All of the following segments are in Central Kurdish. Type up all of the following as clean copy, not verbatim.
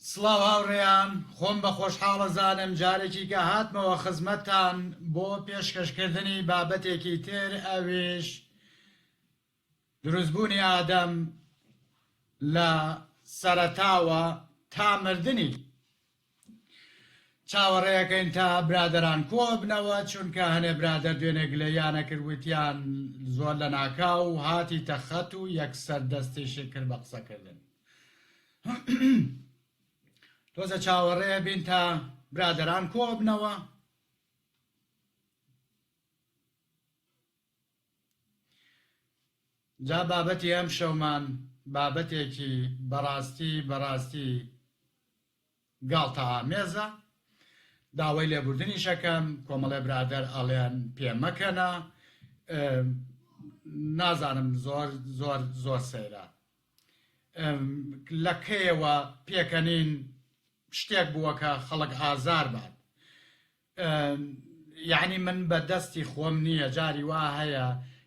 سڵاو هاوڕێیان خۆم بە خۆشحاڵە زانم جارێکی کە هاتمەوە خزمەتتان بۆ پێشکەشکردنی بابەتێکی تر ئەویش دروستبوونی ئادەم لە سەرەتاوە تا مردنی چاوەڕێیەکەین تا برادەران کۆ بنەوە چونکە هەنێ برادەر دوێنێ گلەیانە کردوتیان زۆر لە ناکاو و هاتی تەخەت و یەکسەر دەستێشی کرد بە قسەکردن تۆزە چاوەڕێ بین تا برادەران کۆ بنەوە جا بابەتی ئەم شەومان بابەتێکی بەڕاستی گاڵتە ئامێزە داوای لێبوردنی شەکەم کۆمەڵێ برادەر ئەڵێن پێمەکەنە نازانم زۆر سەیرە لە کێوە پێکەنین شتێک بووە کە خەڵک ئازار بات یعنی من بە دەستی خۆم نییە جاری وا هەیە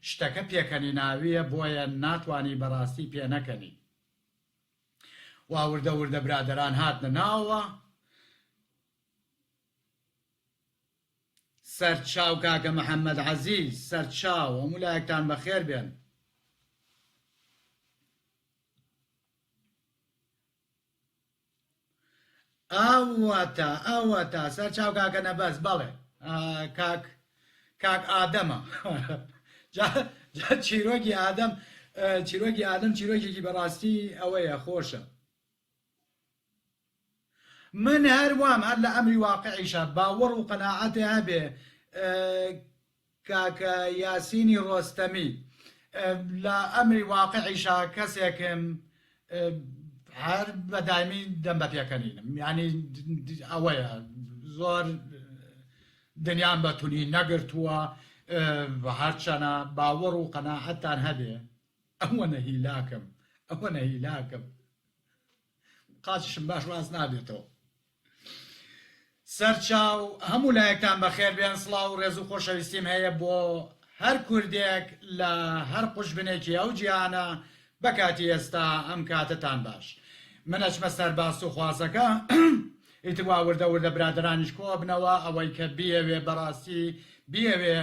شتەکە پێکەنی ناویە بۆیە ناتوانی بەڕاستی پێ نەکەنی واوردە وردە برادەران هاتنە ناوە سەرچاو کاکە محەممەد عەزیز سەرچاو هەموو لایەکتان بەخێر بێن ئەوەتە سەرچاو کاکە نەبەس بەڵێ کاک ئادەمە جا چیرۆکی ئادەم چیرۆکێکی بەڕاستی ئەوەیە خۆشە من هەروام هەر لە ئەمری واقعیشە باوەڕ و قەناعەتێ هەبێ کاکە یاسینی ڕۆستەمی لە ئەمری واقعیشە کەسێکم هەر بەدایمی دەم بە پێکەنینم یعنی ئەوەیە زۆر دنیام بەتونی نەگرتووە هەرچەنە باوەڕ و قەناعەتتان هەبێ ئەوە نەهیلاکەم قاچشم باش ڕاست نابێتەوە سەرچاو هەموو لایەکتان بەخێر بێن سڵاو و ڕێز و خۆشەویستیم هەیە بۆ هەر کوردێک لە هەر قوشبنێکی ئەو جیهانە بەکاتی ئێستا ئەم کاتتان باش من ئەچمە سەر باس و خوازەکە ئیتروا وردە برادرانیش کۆ بنەوە ئەوەی کە بیەوێ بەڕاستی بیەوێ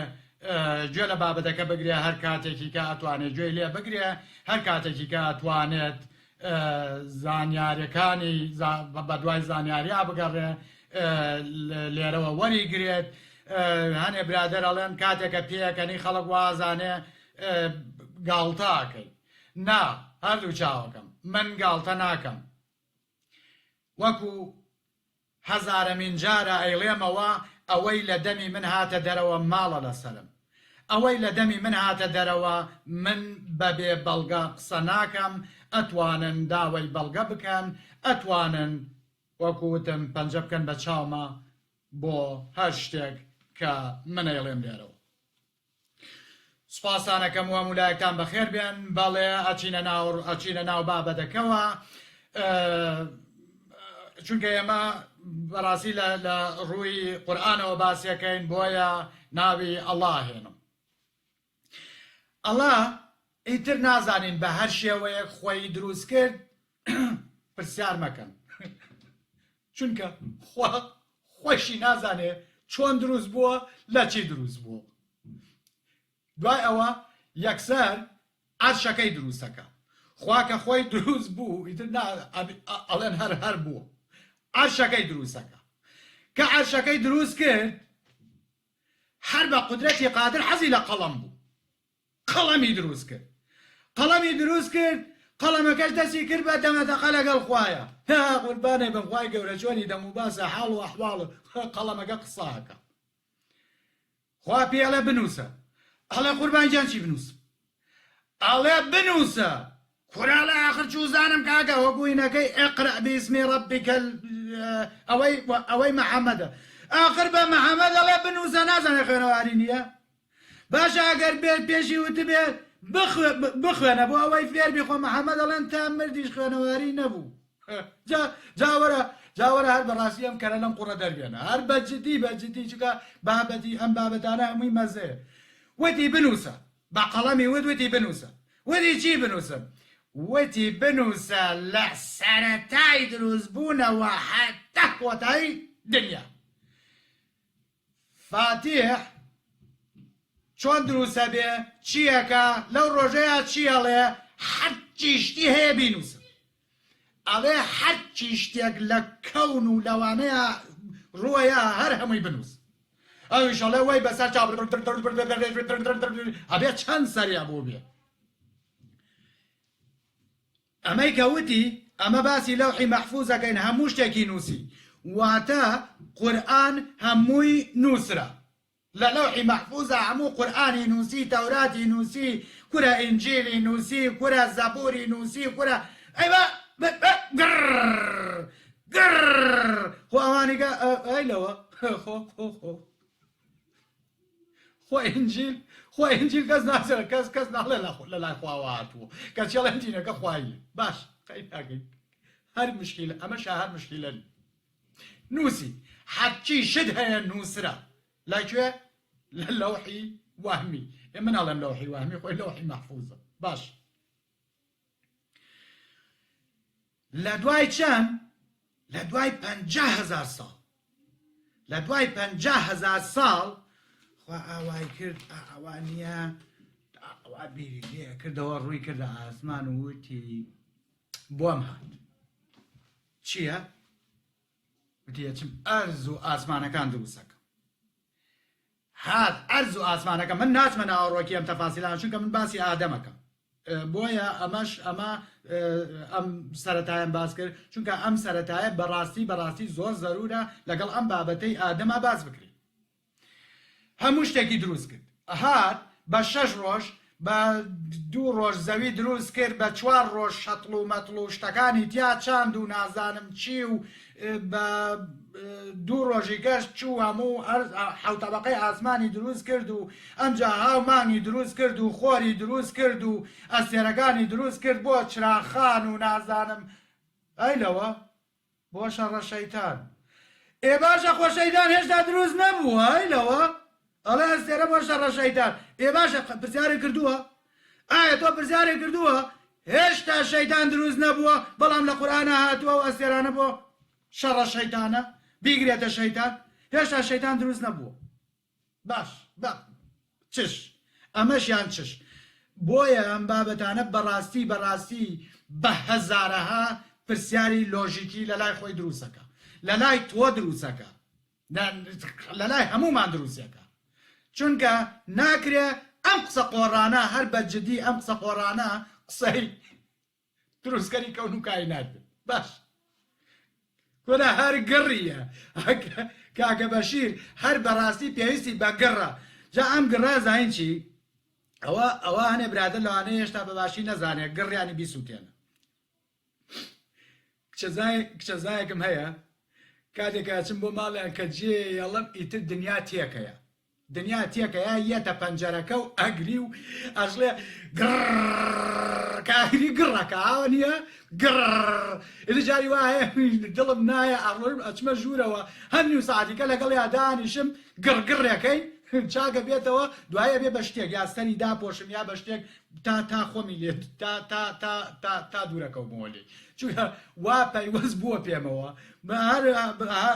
گوێ لە بابەتەکە بگرێ هەر کاتێکی کە ئەتوانێت گوێی لێ بگرێ هەر کاتێکی کە ئەتوانێت زانیاریەکانی بە دوای زانیاریا بگەڕێ لێرەوە وەریگرێت هەنێ برادەر ئەڵێن کاتێکە پێکەنی خەڵک وازانێ گاڵتاکەی نا هەردوو چاوەکەم من گاڵتە ناکەم وەکو هەزارەمین جارە ئەیڵێمەوە ئەوەی لە دەمی من هاتە دەرەوە ماڵە لەسەرم ئەوەی لە دەمی من هاتە دەرەوە من بەبێ بەڵگە قسە ناکەم ئەتوانن داوای بەڵگە بکەن ئەتوانن وەکووتم پەنجە بکەن بە چاومە بۆ هەر شتێک کە منەیڵێم لێرەوە سوپاسانەکەم وە مولایەکتان بەخێر بێن بەڵێ ئەچینە ناو بابەتەکەوە چونکە ئێمە بەڕاستی لە ڕووی قورئانەوە باسیەکەین بۆیە ناوی ئەڵڵا هێنم ئەڵڵا ئیتر نازانین بە هەر شێوەیەک خۆی دروست کرد پرسیار مەکەن چونکە خۆشی نازانێ چۆن دروست بووە لە چی دروست بووە دوای ئەوە یەکسەر عەرشەکەی دروستەکە خوا کە خۆی دروست بوو ئیتر ئەڵێن هەر بووە عەرشەکەی دروستەکە کە عەرشەکەی دروست کرد هەر بە قودرەتی قادر حەزی لە قەڵەم بوو قەڵەمی دروست کرد قەڵەمەکەش دەستی کرد بە دەمەتەقە لەگەڵ خوایە قوربانێ بم خوای گەورە چۆنی دەم و باسە حاڵ و ئەحواڵ قەڵەمەکە قساکە خوا پێڵێ بنووسە ئەڵێ قوربان گیان چی بنووسم ئەڵێ بنووسە کورا لە ئاخر چوزانم کاکە وەگوینەکەی ئیقرأ باسمی ڕەبیکە ئەوەی محەممەدە ئاخر بە محەممەد ئەڵێ بنووسە نازانێ خوێنەواری نییە باشە ئەگەر بێت پێشی وتبێت بخوێنە بۆ ئەوەی فێر بیخۆ محەممەد ئەڵێن تا مردیش خوێنەواری نەبوو جاوەرە هەر بەڕاستی ئەم کەرە لەم قوڕە دەربێنە هەر بەجددی چکە بابەتی ئەم بابەتانە هەمووی مەزەیە وتی بنووسە بە قەڵەمی وتی بنووسە وتی چی بنووسم وتی بنووسە لە سەرەتای دروستبوونەوە هەتا کۆتایی دنیا. فاتیح چۆن دروستە بێ چیەکە لەو ڕۆژەیە چیەڵێ هەرچی شتی هەیە بینووسن ئەڵێ هەرچی شتێک لە کەون و لەوانەیە ڕۆیە هەر هەمووی بنووس ئەویشەڵێ وەی بەسەر چاو ئەبێ چەند سەریا بۆ بێ. ئەمەی کەوتی ئەمە باسی لەوحی مەحفوظەکەین هەموو شتێکی نووسی واتە قورئان هەمووی نووسرە لە لەوحی مەحفوظە هەموو قورئانی نووسی تەوراتی نووسی کورە ئینجیلی نووسی کورە زەبووری نووسی کورە ئەیوە گڕ خۆ ئەوانیگە ئەیلەوە خۆ ئینجیل کەس ناسێت کەس ناڵێ لە لای خواوە هاتووە کە چێڵێن تینەکە خوایی باش قەیداگەین هەر مشکیلە ئەمەش هەر مشکیلە نووسی هەرچی شت هەیە نووسرە لەکوێ لە لەوحی وەهمی ئێمە ناڵێم لەوحی وەهمی خۆی لەوحی مەحفوظە باش. لە دوای چەند لە دوای 50,000 ساڵ لە دوای 50,000 ساڵ خوا ئاوای کرد ئەوانیە ئەوا بیری لێ کردەوە ڕووی کردە ئاسمان و وتی بۆم هات چییە؟ وتی ئەچم ئەرز و ئاسمانەکان دروستەکەم. هات ئەرز و ئاسمانەکە من ناچمە ناوەڕۆکی ئەم تەفاسیلان چونکە من باسی ئادەمەکەم بۆیە ئەم سەرەتایان باس کرد چونکە ئەم سەرەتایە بەڕاستی زۆر زەرورە لەگەڵ ئەم بابەتەی ئادەما باس بکرێت. هەموو شتێکی دروست کرد هات بە 6 ڕۆژ بە 2 ڕۆژ زەوی دروست کرد بە 4 ڕۆژ شەتڵ و مەتڵ و شتەکانی تیا چاند و نازانم چی و بە 2 ڕۆژی گەشت چوو هەموو حوتەبەقەی ئاسمانی دروست کرد و ئەمجا هاومانی دروست کرد و خۆری دروست کرد و ئەستێرەکانی دروست کرد بۆ چراخان و نازانم ئەیلەوە بۆ شەڕە شەیتان ئێ باشە خۆ شەیتان هێشتا دروست نەبووە ئەیلەوە ئەڵێ ئەستێرە بۆ شەڕە شەیتان ئێ باشە پرسیارێک کردووە ئایا تۆ پرسیارێک کردووە هێشتا شەیتان دروست نەبووە بەڵام لە قورئانە هاتووە و ئەستێرانە بۆ شەڕە شەیتانە بیگرێتە شەیتان هێشتا شەیتان دروست نەبووە باش چش ئەمەشیان چش بۆیە ئەم بابەتانە بەڕاستی بە هەزارەها پرسیاری لۆژیکی لە لای خۆی دروستەکە لە لای تۆ دروستەکە لە لای هەمومان دروستەکە چونکە ناکرێ ئەم قسە قۆڕانە هەر بە جدی ئەم قسە قۆڕانە قسەی دروستکەری کەون و کائینات باش کۆنا هەر گەڕیە کاکە بەشیر هەر بەڕاستی پێویستی بە گەڕە جا ئەم گەڕە زاین چی ئەوە هەنێ برادر لەوانەیە هێشتا بەباشی نەزانێت گەڕیانی بیسووتێنە کچەزایەکم هەیە کاتێکا چم بۆ ماڵیان کە جێ یەڵم ئیتر دنیا تێکەیە دنیا تێکەیە یەتە پەنجەرەکە و ئەگری و ئەژڵێ کاگری گڕەکە ئاوە نییە گڕ ئێدە جاری وایە دڵم نایە ئاڕۆژم ئەچمە ژوورەوە هەنی و ساعتیکە لەگەڵ یادانیشم گڕگڕێکەی چاکە بێتەوە دوایە بێ بە شتێک یاستەنی داپۆشم یا بە شتێک تا خۆمی لێت تا دوورەکەم بۆلی چونکە وا پەیوەست بووە پێمەوە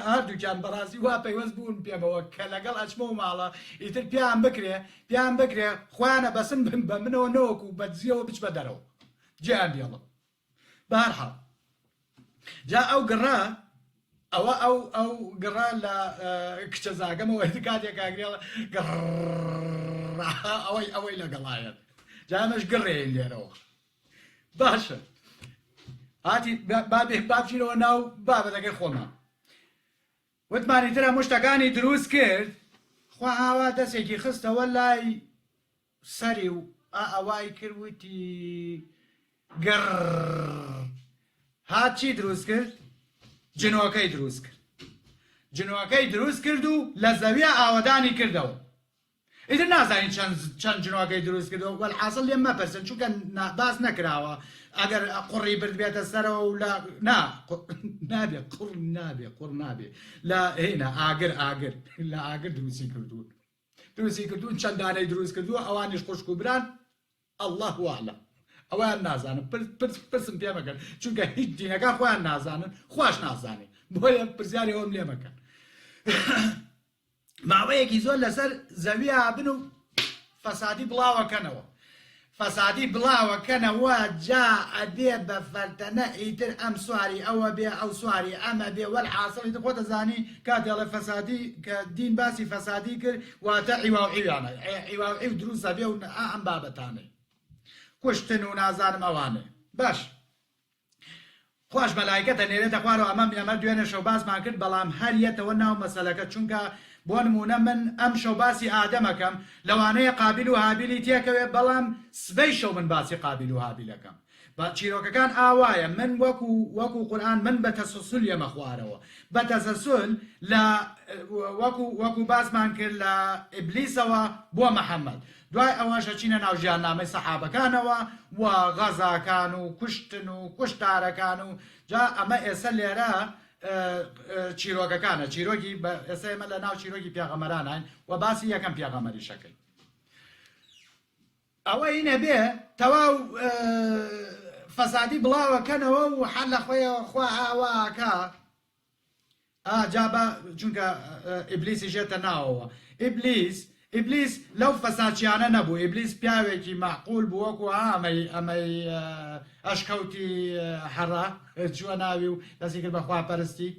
هەردووکیان بەڕاستی وا پەیوەست بوون پێمەوە کە لەگەڵ ئەچمە و ماڵە ئیتر پیان بکرێ خۆیانە بەسم بە منەوە نەوەکو بە جزیەوە بچ بە دەرەوە جیان بێڵم بەهەرحاڵ جا ئەو گڕە ئەو گڕە لە کچە زاگەمەوە کاتێک کاگرێڵە ئەوەی لەگەڵایەت جامەش گڕێن لێرەوە باشە هاتی بابچینەوە ناو بابەتەکەی خۆمان وتمانی ترە مشتەکانی دروست کرد خوا ئاوا دەستێکی خستەوە لای سەری و ئەوای کردوتی گڕ هات چی دروست کرد جنۆکەی دروست کرد جنۆکەی دروست کرد و لە زەویە ئاوەدانی کردەوە ئیتر نازانین چەند جنۆکەی دروست کردەوە وەلحاصل لێم مەپرسن چونکە باس نەکراوە ئەگەر قوڕی بردبێتە سەرەوە و نابێ قوڕ نابێ لە هێنا ئاگر لە ئاگر دروستی کردوون چەندانەی دروست کردووە ئەوانیش خوشک و بران الله ئەعلەم ئەویان نازانم پرسم پێ مەکەن چونکە هیچ دینەکان خۆیان نازانن خوش نازانێ بۆیە پرسیاری ئەوم لێ مەکەن ماوەیەکی زۆر لەسەر زەوی هابن و فەسادی بڵاوەکەنەوە فەسادی بڵاوەکەنەوە جا ئەبێ بە فەرتەنە ئیتر ئەم سواری ئەوە بێ ئەو سواری ئەمە بێ وەلحاسڵی خۆ دەزانی کاتێڵە فەسادی کە دین باسی فەسادی کرد واتە عیواعیوانە عیواعی دروستە بێ و ئەم بابەتانەی کوشتن و نازانم ئەوانێ باش خۆش مەلایکەتە نێرێتە خوارەوە ئەمە دوێنێ شەو باسمان کرد بەڵام هەریەتەوە ناو مەسەلەکە چونکە بۆ نمونە من ئەم شەو باسی ئادەمەکەم لەوانەیە قابل و هابیلی تێکەوێ بەڵام سبەی شەو من باسی قابل و هابیلەکەم بە چیرۆکەکان ئاوایە من وەکو قورئان من بە تەسەسول یەمە خوارەوە بە تەسەسول لە وەکو باسمان کرد لە ئیبلیسەوە بۆ مەحەممەد دوای ئەوەشە چینە ناو ژیاننامەی سەحابەکانەوە و غەزاکان و کوشتن و کوشتارەکان و جا ئەمە ئێستا لێرە چیرۆکەکانە چیرۆکی ئێستا ئێمە لە ناو چیرۆکی پێغەمەرانین و باسی یەکەم پێغەمەری شەکەی ئەوە اینە بێ تەواو فەسادی بڵاوەکەنەوە و حەل لە خۆیەوە خوا ئاواکە جابە چونکە ئیبلیسی ژێتە ناوەوە ئیبلیس لەو فەسادچیانە نەبوو ئیبلیس پیاوێکی معقول بوو وەکو ئەمەی ئەشکەوتی حەڕا چووە ناوی و دەستی کرد بە خواپەرستی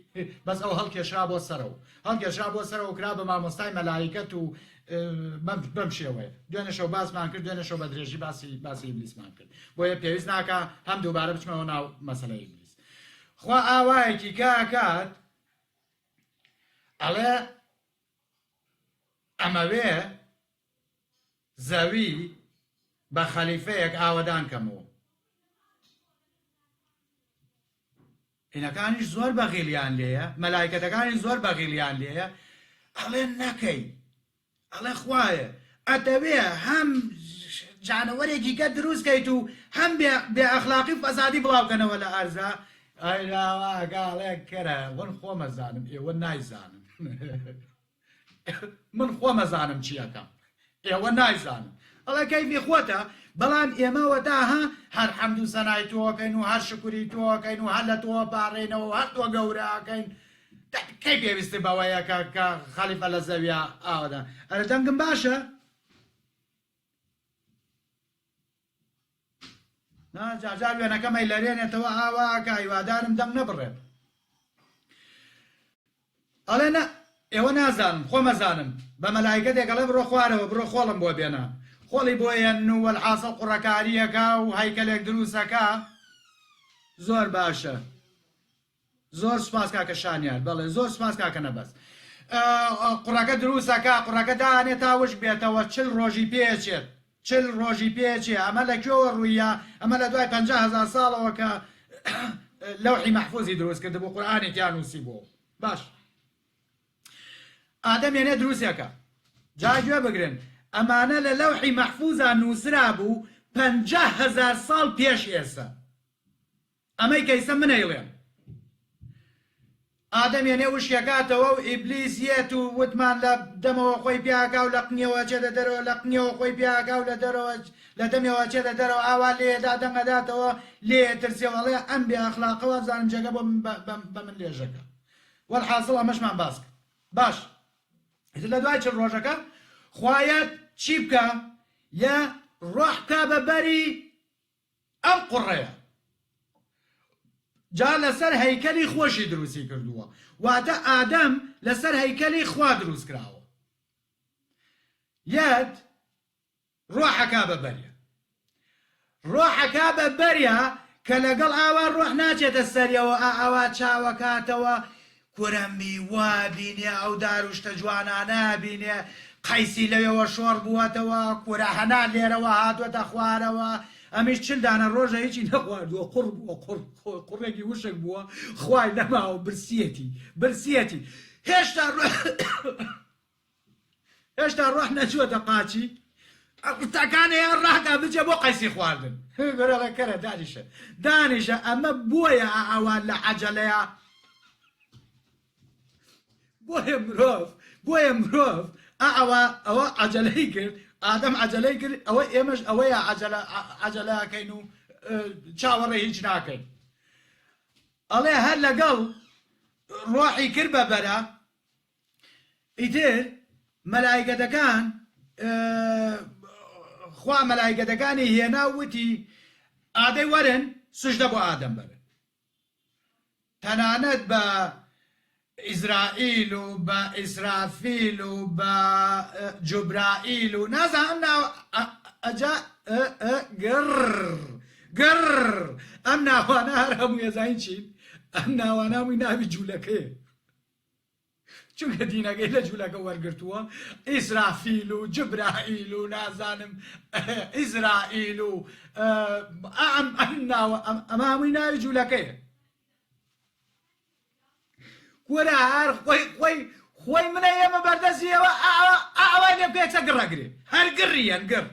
بەس ئەو هەڵکێشرا بۆ سەرەوە هەڵکێشرا بۆ سەرەوە کرا بە مامۆستای مەلایکەت و بەم شێوەیە دوێنێ شەو باسمان کرد دوێنێ شەو بە درێژی باسی ئیبلیسمان کرد بۆیە پێویست ناکە هەم دووبارە بچمەوە ناو مەسەلەی ئیبلیس خوا ئاوایەکی کاکات ئەڵێ ئەمەوێ زەوی بە خەلیفەیەک ئاوەدان کەمەوە ئینەکانیش زۆر بەغیلیان لێیە مەلایکەتەکانی زۆر بەغیلیان لێیە ئەڵێ نەکەی ئەڵێ خوایە ئەتەوێ هەم جانەوەرێکی کە دروستکەیت و هەم بێ ئەخلاقی و فەسادی بڵاوکەنەوە لە ئەرزە ئەڵێ کەرە ون خۆمەزانم ئێوە نایزانم من خۆمەزانم چیەکەم ئێوە نایزانم ئەڵێ کەیفی خۆتە بەڵام ئێمەوە داها هەر حەمد و سەنای تۆکەین و هەر شکوری تۆکەین و هەر لە تۆ پاڕێنەوە و هەر تۆ گەورەکەین کەی پێویستی بەوەیە کە خەلیفە لە زەویە ئاوەدا ئەرە دەنگم باشە جار وێنەکەمەی لەرێنێتەوە ئاواکە هیوادارم دەنگ نەبڕێت ئەڵێ نە ئێوە نازانم خۆمەزانم بە مەلایکەتێکەڵێ بڕۆ خوارەوە بڕۆ خۆڵم بۆ بێنە خۆڵی بۆیەن و وەلحاسڵ قوڕەکاریەکە و هەیکەلێک دروستەکە زۆر باشە زۆر سوپاس کاکە شانیار بەڵێ زۆر سوپاس کاکە نەبەست قوڕەکە دروستەکە قوڕەکە دانێت تاوش بێتەوە 40 ڕۆژی پێچێت 40 ڕۆژی پێچێ ئەمە لە کوێوە ڕوویە ئەمە لە دوای 50,000 ساڵەوە کە لەوحی مەحفوظی دروست کرد بۆ قورئانێکیان نووسی بۆ باش ئادەم ێنێ دروستێکە جا گوێ بگرن ئەمانە لە لەوحی مەحفوظە نووسرا بوو 50,000 ساڵ پێش ئێستا ئەمەی کەیسە منەیڵێن ئادەم ێنێ وشکەکاتەوە و ئیبلیس یێت و وتمان لە دەمەوە خۆی پیاکا و لە قنیەوە چێتە دەرەوە لە قنیەوە خۆی پیاکا و لە دەمەوە چێتە دەرەوە ئاوا لێدا دەنگەداتەوە لێ ترسێوەڵێ ئەم بێ ئەخلاقەوە زانم جێگە بە من لێژەکە وەلحاسڵ ئەمەشمان باس کرد باش لە دوای 40 ڕۆژەکە خوایەت چی بکە یا ڕۆح بکە بە بەری ئەم قوڕەیە جا لەسەر هەیکەلی خۆشی دروستی کردووە واتە ئادەم لەسەر هەیکەلی خوا دروست کراوە یەت ڕۆحەکە بە بەریە ڕۆحەکە بە بەریە کە لەگەڵ ئاوا ڕۆح ناچێتە سەریەوە ئاوا چاوەکاتەوە کوڕەمبی وا بینێ ئەو داروشتە جوانانە بینێ قەیسی لەوێەوە شۆڕ بووەتەوە کوورە هەنا لێرەوە هاتووەتە خوارەوە ئەمیش چلدانە ڕۆژە هیچی نەخواردووە قوڕ بووە قوڕێکی وشک بووە خوای نەماوە برسیەتی هێشتا ڕۆح نەچووەتە قاچی قوتەکانەیان ڕاکە بچێ بۆ قەیسی خواردن گەرەڵەکەرە دانیشە ئەمە بۆیە ئەوان لە عەجەلەیە بۆیە مرۆڤ ئەوە عەجەلەی کرد ئادەم عەجەلەی کرد ئەوە ئێمەش ئەوەیە عەجەلەکەین و چاوەڕێ هیچ ناکەین ئەڵێ هەر لەگەڵ ڕۆحی کرد بە بەرە ئیتر مەلایکەتەکان خوا مەلایکەتەکانی هێنا وتی ئادەی وەرن سوژدە بۆ ئادەم بەرن تەنانەت بە ئیزرائیل و بە ئیسرافیل و بە جوبرائیل و نازانم ناو ئەجا گڕ ئەم ناوانە هەر هەموو ێزاین چین ئەم ناوانە هەمووی ناوی جوولەکەیە چونکە دینەکەی لە جوولەکە وەرگرتووە ئیسرافیل و جبرائیل و نازانم ئیزرائیل و ئەمە هەمووی ناوی جوولەکەیە وەرە هەر خۆی منە ئێمە بەردەستیەوە ئەوای لێ پێچە گڕەگرێ هەر گڕیەن گڕ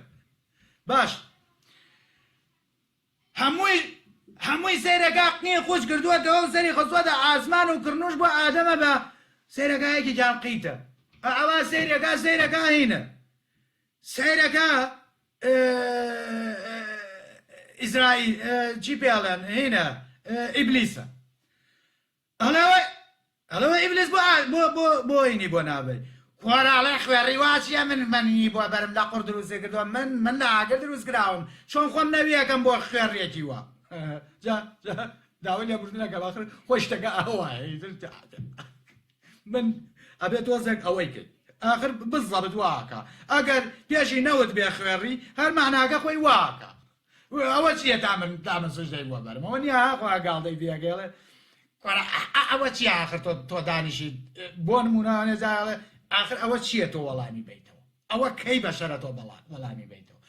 باش هەمووی سەیرەکە قنی خوش کردووەتەوە سەری خستووەتە ئاسمان و کڕنوش بۆ ئادەمە بە سەیرەکایەکی جانقیتە ئەوە سەیرەکە هینە سەیرەکە ئیزرائیل چی پێڵێن هینە ئیبلیسە ئەڵەوە ئیبلیس بۆ هینی بۆ نابێت خۆراڵێ خوێڕی واچیە منی بۆ بەرم لە قوڕ دروستێ کردووە من لە ئاگر دروست کراوم چۆن خۆم نەویەکەم بۆ خوێڕێکی وە داوای لێ بردنەکە باخر خۆی شتەکە ئەوە من ئەبێت تۆزێک ئەوەی کرد ئاخر بزەبت واکە ئەگەر پێشی نەوت بێ خوێڕی هەر معناکە خۆی واکە ئەوە چیە تا من سوژدەی بۆ بەرم ئەوە نییە خوا گاڵدەی بێگەڵێ ئەوە چی آخر تۆ دانیشی بۆ نمونانێزاڵێ آخر ئەوە چییە تۆ وەڵامی بیتەوە ئەوە کەی بەشەرە تۆ وەڵامی بیتەوە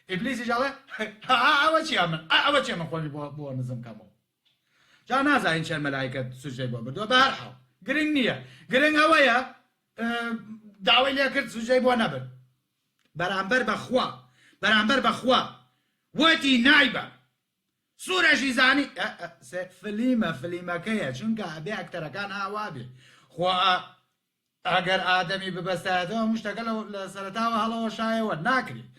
ئیبلیسی جاڵێ ئەوە چێ من خۆمی بۆ نزم کەمەوە جا نازانین چەند مەلایکەت سوژدەی بۆ بردووە بەهەرحاڵ گرنگ نییە گرنگ ئەوەیە داوای لێ کرد سوژدەی بۆ نەبن بەرامبەر بەخوا وەتی نایبە سوورەشی زانی فلیمەکەیە چونکە ئەبێ ئەکتەرەکان ئاوا بێ خوا ئەگەر ئادەمی ببەستایەتەوە مشتەکە لە سەرەتاوە هەڵەوە شایەوە ناکرێت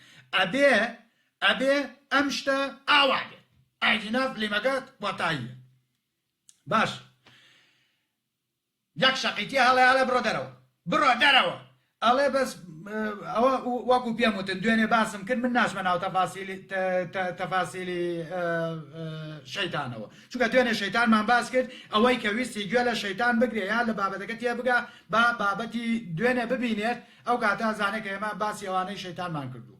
ئەبێ ئەم شتە ئاوا بێ ئایدینا فلیمەکەت وەتاییە باش یەک شەقیتی هەڵێ بڕۆ دەرەوە ئەڵێ بەس ئەوە وەکو پێم وتن دوێنێ باسم کرد من ناشمە ناو تەفاسیلی شەیتانەوە چونکە دوێنێ شەیتانمان باس کرد ئەوەی کە ویستی گوێ لە شەیتان بگرێ یا لە بابەتەکە تێ بگا با بابەتی دوێنێ ببینێت ئەو کاتە زانێت کە ئێمە باسی ئەوانەی شەیتانمان کردو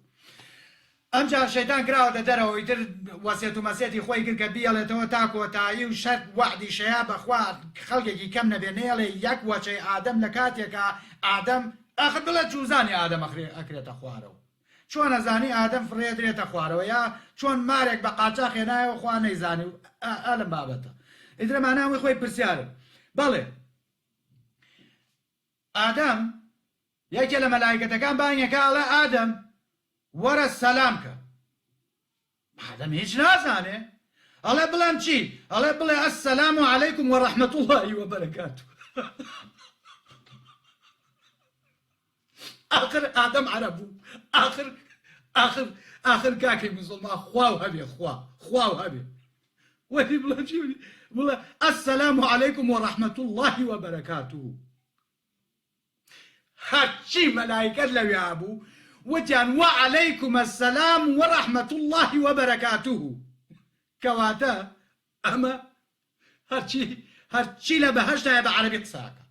ئەمجار شەیتان کراوەتە دەرەوە ئیتر وەسێت و مەسێتی خۆی کرد کە بیاڵێتەوە تا کۆتایی و شەرت وعدی شەیە بەخوا خەڵکێکی کەم نەبێ نێڵێ یەک وەچەی ئادەم لە کاتێکە ئادەم ئاخر بڵێ چوزانی ئادەم ئەکرێتە خوارەوە چۆن ئەزانی ئادەم فڕێدرێتە خوارەوە یا چۆن مارێک بە قاچاق هێنایەوە خوا نەیزانی ئەلم بابەتە ئیتر ماناوی خۆی پرسیارم بەڵێ ئادەم یەکێ لە مەلایکەتەکان بانگێکە ئەڵێ ئادەم وەرە سەلام کە ئادەم هیچ نازانێ ئەڵێ بڵێم چی ئەڵێ بڵێ ئەسسەلام عەلەیکوم وەڕەحمەت اللهی وەبەرەکاتوه آخر آدم عربو آخر كاكي مسلمان خواو هبي ودي بلا السلام عليكم ورحمة الله وبركاته هاتشي ملايكة لو يابو وجان وعليكم السلام ورحمة الله وبركاته كواتا أما هاتشي لبهشتا يبا عربي قساكا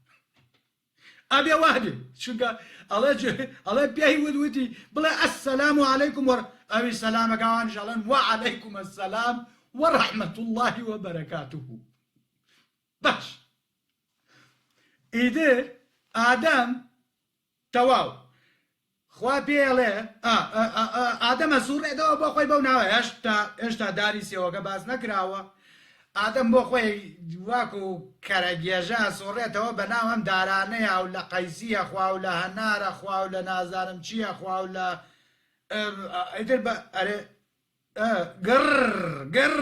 أبي واحد شنكا الله بيهي ودوتي بلا السلام عليكم أبي السلام كمان شالن وعليكم السلام ورحمة الله وبركاته باش إذا آدم تواو خوا بيله آدم سور إذا بخوي بوناوه إشتا داري سيوكا باس نكراوه ئادەم بۆ خۆی واکو کەرەگێژە سۆڕێتەوە بەناو ئەم دارانەیە و لە قەیسیە خوا و لە هەنارە خوا و لە نازانم چییە خوا و لە ئیتر بە ئەرێ گڕ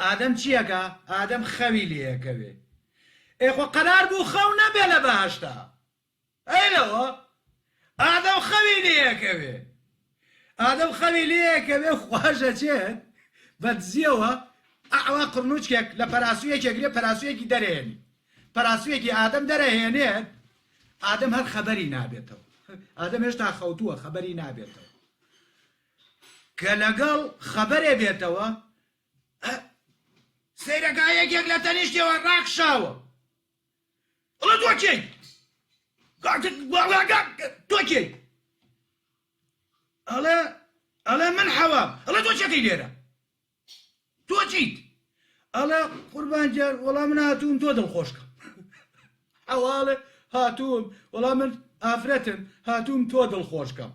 ئادەم چیەکە ئادەم خەوی لێەکەوێ ئێخۆ قەرار بوو خەو نەبێ لە بەهەشتا ئەیلەوە ئادەم خەوی لێەکەوێ ئادەم خەوی لێ کە بێ خواشە چێت بە دزیەوە ئەوا قڕنوچکێک لە پەراسوویەکێکرێ پەراسوویەکی دەرهێنی پەراسوویەکی ئادەم دەرەهێنێت ئادەم هەر خەبەری نابێتەوە ئادەم هێشتا خەوتووە خەبەری نابێتەوە کە لەگەڵ خەبەرێ بێتەوە سەیرەگایەکێک لە تەنیشتەوە ڕاکشاوە ئەڵە تۆ تۆکێ ئەڵێ من حەوام ئەڵە تۆ چەکەی لێرە تۆ چیت ئەڵێ قوربان جار وەڵام من هاتووم تۆ دڵخۆشکەم ئەواڵێ هاتووم وەڵام من ئافرەتم هاتووم تۆ دڵخۆشکەم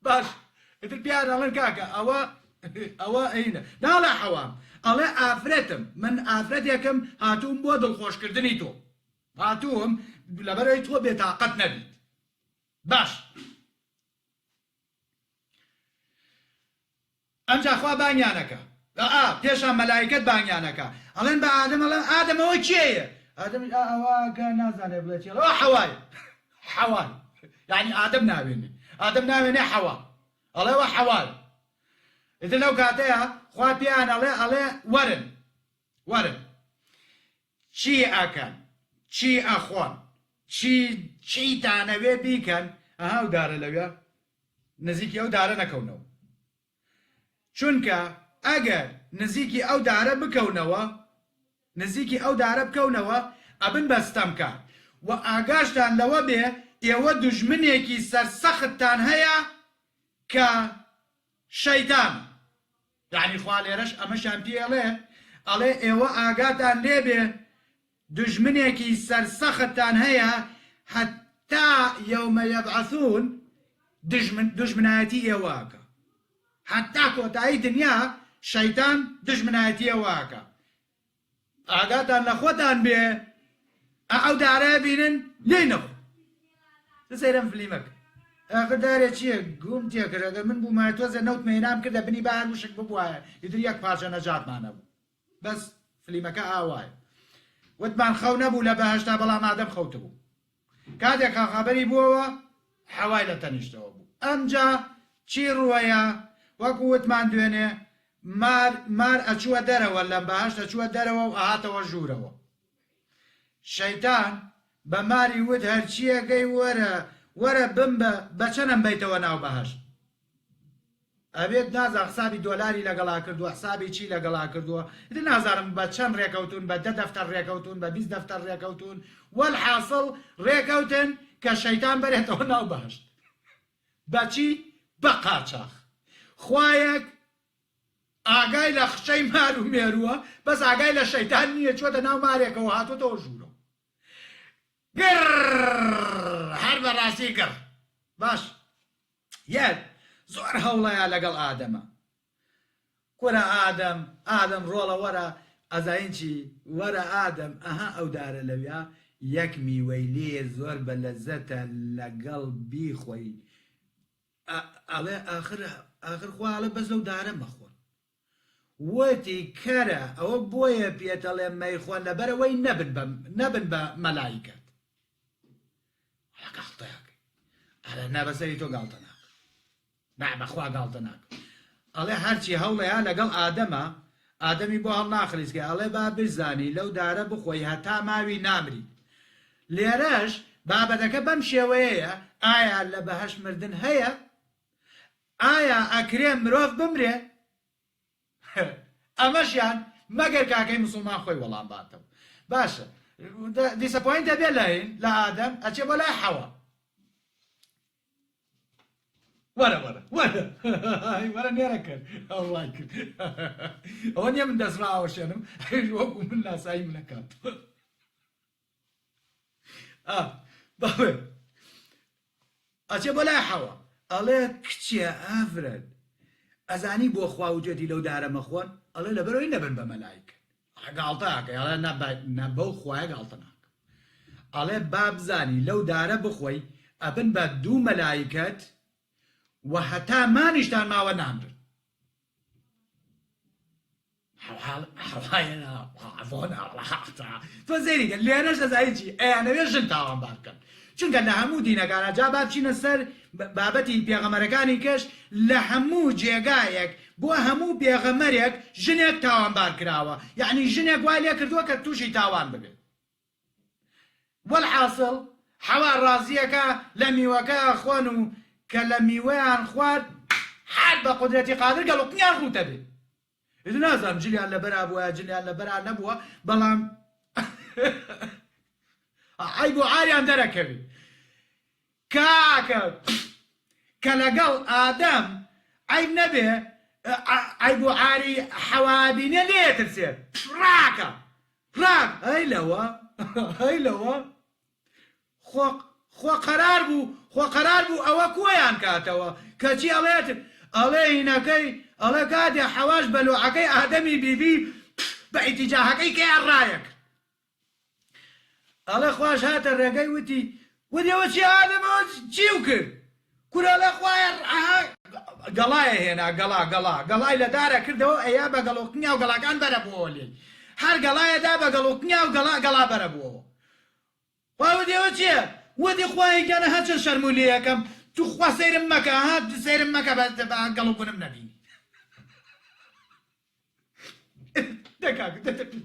باش ئیتر پیان ئەڵێن کاکە ئەوە ئەینە ناڵێ حەوام ئەڵێ ئافرەتم من ئافرەتێکم هاتووم بۆ دڵخۆشکردنی تۆ هاتووم لەبەرەوەی تۆ بێتاقەت نەبیت باش ئەمجا خوا بانیانەکە پێشان مەلایکەت بانیانەکە ئەڵێن بە ئادەم ئەڵێن ئادەمەوە کێیە ئادەم ئەوەکە نازانێ بڵێ چێڵ ئەوە حەوایە حەوای یعنی ئادەم ناوێنێ ئادەم ناوێنێ حەوا ئەڵێەوە حەوای ئیتر لەو کاتەیە خوا پێیان ئەڵێ وەرن چی ئەکەن چی ئەخۆن چیتانەوێ بیکەن ئەو دارە لەوێ نزیکی ئەو دارە نەکەونەوە چونکە ئەگەر نزیکی ئەو دارە بکەونەوە ئەبن بەستەمکە و ئاگاشتان لەوە بێ ئێوە دوژمنێکی سەرسەختتان هەیە کە شەیتان یعنی خوا لێرەش ئەمەشان پێڵێ ئەڵێ ئێوە ئاگاتان لێبێ دژمنێکی سەرسەختتان هەیە حتا یەومە یەبعەثون دژمنایەتی ئێوەکە حتا کۆتایی دنیا شەیتان دژمنایەتی ئێوەکە ئاگاتان لە خۆتان بێ ئەو دارەیە بینن لێی نەخۆ سەیرەم فلیمەکە ئاخر دارێ چییە گوم تێکردە من بوومە تۆزە نەوت مێنام کردە بنی بە هەر وشک ببوایە ئیتر یەک پارچە نەجاتمانە بوو بەس فلیمەکە ئاوایە وتمان خەو نەبوو لە بەهەشتا بەڵام ئادەم خەوتە بوو کاتێک خەبەری بووەوە حەوای لە تەنیشتەوە بوو ئەمجا چی ڕووەیە وەکو وتمان دوێنێ مار ئەچووە دەرەوە لە بەهەشت ئەچووە دەرەوە و ئاهاتەوە ژوورەوە شەیتان بە ماری وت هەرچیەکەی وەرە بمبە بەچەنم بیتەوە ناو بەهەشت ئەبێت نازا حسابی دۆلاری لەگەڵا کردووە حسابی چی لەگەڵا کردووە ئیتر نازانم بە چەند ڕێکەوتون بە 10 دەفتەر ڕێکەوتون بە 20 دەفتەر ڕێکەوتون وەلحاصڵ ڕێکەوتن کە شەیتان بەرێتەوە ناو بەهەشت بەچی بە قاچاق خوایەک ئاگای لە خشەی مار و مێرووە بەس ئاگای لە شەیتان نییە چۆتە ناو مارێکەوە هاتوۆتەوە ژوورەوە گر هەر بەڕاستی گر باش یەک زۆر هەوڵەیە لەگەڵ ئادەمە کورە ئادەم ڕۆڵە وەرە ئەزاین چی وەرە ئادەم ئەها ئەو دارە لەویا یەک میوەی لێ زۆر بە لەزەتە لەگەڵ بیخۆی ئەڵێ ئاخر خواڵە بەس لەو دارە مەخۆن وەتی کەرە ئەوە بۆیە پێتەڵێ مەیخۆن لەبەرەوەی نەبن بە مەلایکەت گاڵتەیەکەی ئەلە نەبەسەری تۆ گاڵتە ناکە بەخوا گاڵتە ناکە ئەڵێ هەرچی هەوڵەیە لەگەڵ ئادەمی بۆ هەڵ ناخلیسکە ئەڵێ با بزانی لەو دارە بخۆی هەتا ماوی نامری لێرەش بابەتەکە بەم شێوەیەیە ئایا لە بەهەشت مردن هەیە ئایا ئەکرێ مرۆڤ بمرێ ئەمەشیان مەگەر کاکەی مسلمان خۆی وەڵام باتەوە باشە دیسەپۆینتە بێ لەین لە ئادەم ئەچێ بۆ لای حەوا وەرە نێرە کرد ئەوڵای کرد ئەوە نییە من دەسراوە شێنم وەکو من ناسایی منەکات باێ ئەچێ بۆ لای حەوا ئەڵێ کچێ ئافرەت ئەزانی بۆ خواوجێتی لەو دارە مەخۆن ئەڵێ لەبەرەوەی نەبن بە مەلایکە گاڵتەکە ئەڵێ نەبەو خوایە گاڵتە ناکە ئەڵێ با بزانی لەو دارە بخۆی ئەبن بە 2 مەلایکەت و هەتا مانیشتان ماوە نامرن تۆ زێریکە لێرەش دەزایی چی ئەیانەوێ ژن تاوانبار بکەن چونکە لە هەموو دینەکانە جا با بچینە سەر بابەتی پێغەمەرەکانی کەش لە هەموو جێگایەک بۆ هەموو پێغەمەرێک ژنێک تاوانبار کراوە یعنی ژنێک وای لێ کردووە کە تووشی تاوان ببێت والحاصل حەوا ڕازیەکە لە میوەکە خۆن و کە لە میوەیان خوارد حال بە قودرەتی قادر گەڵوقیان ڕوتە بێت نازانم جلیان لەبەرا بووە جلیان لەبەرا نەبووە بەڵام عیب و عاریان دەرەکەوێت کاکە کە لەگەڵ ئادەم عیب نەبێ عیب و عاری حەوابینە لێترسێت ڕاکە ڕاک هەی لەوە خۆ قەرار بوو ئەوە کۆیان کاتەوە کەچی ئەڵێ هینەکەی ئەڵێ کاتێ حەواش بەلوعەکەی ئادەمی بیبی بە ئیتیجاهەکەی کەیان ڕایەک ئەڵێ خوش هاتە ڕێگەی وتیەوە چی ئادەمەوە چیو کرد کورەڵە خوایە گەڵایە هێنا گەڵای لە دارە کردەوە ئەیا بە گەڵۆکنیا و گەڵاکان بەرە بووە لێ هەر گەڵایەدا بە گەڵۆکنیا و گەڵا بەرە بووەوە وتیەوە چییە وتی خوای گەنە هەچە شەرمولی یەکەم تو خوا سەیرم مەکە هات سەیرم مەکە بە گەڵوکنم نەبینی